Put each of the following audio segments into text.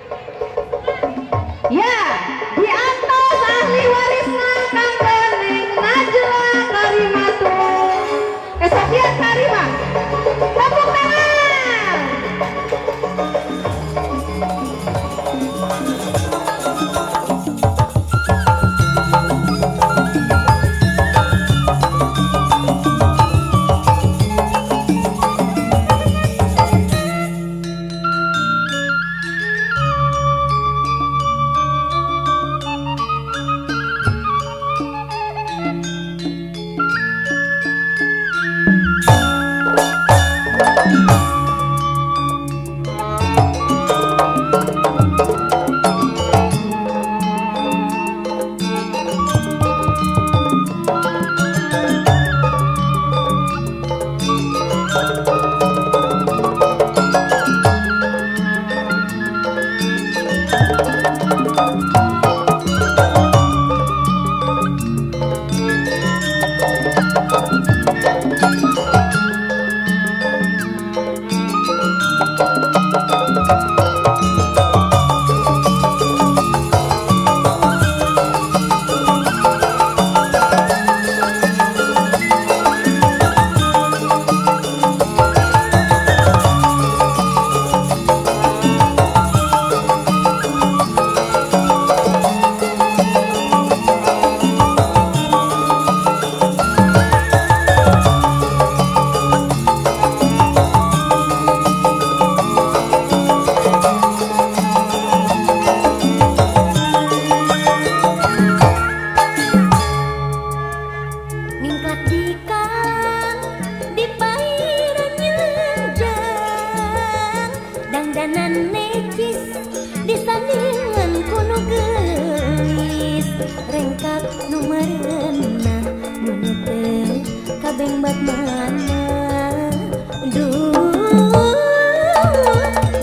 Ya, di atas ahli warisna Kang Bening Najla Karimatun. Sofian Karimah. Tepuk tangan. Disandingan kuno gelis rengkak numerna mun teu kabeng bat mana duh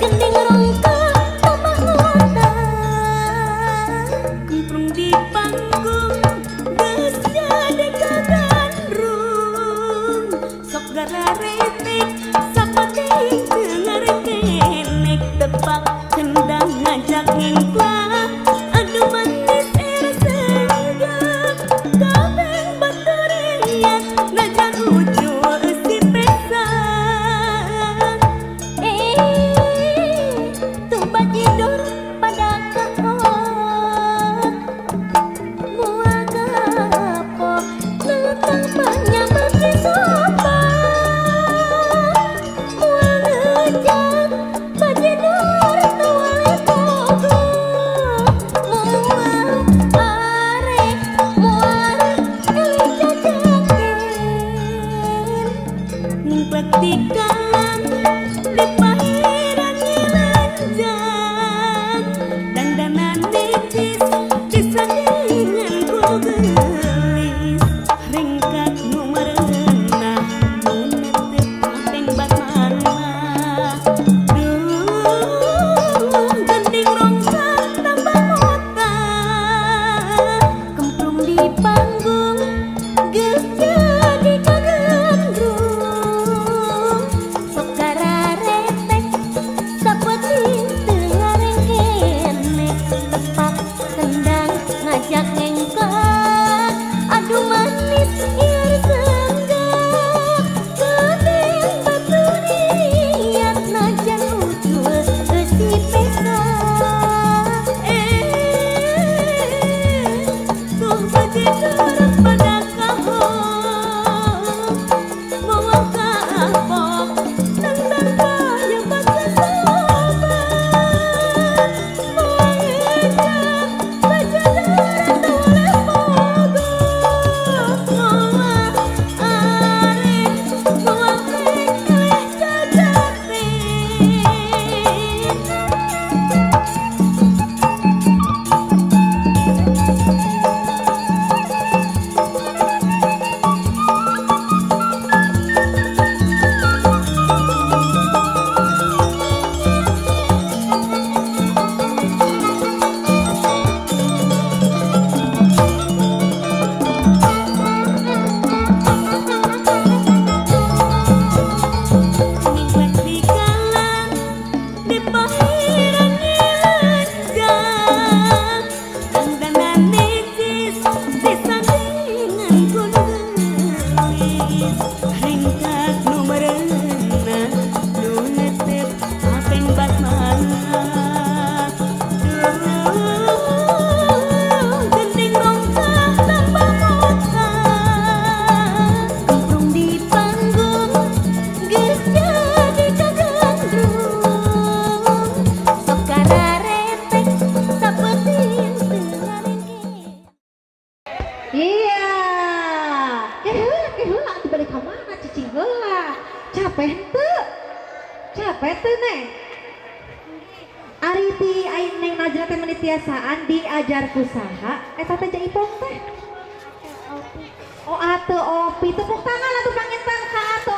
gending rongka tambah hota kumprung di panggung geus jadi kagandrung sok gararetek sapating teu ngarekenek tepak kendang ngajak ngingklah aduh manis senja kabeng batur riak ngajak ujur Capek tuh neng. Ari ti aing neng Najla teh meuni tiasaan diajar kusaha eta teh Jaipong teh. Oh atuh opi tepuk tangan atuh panginten ka atuh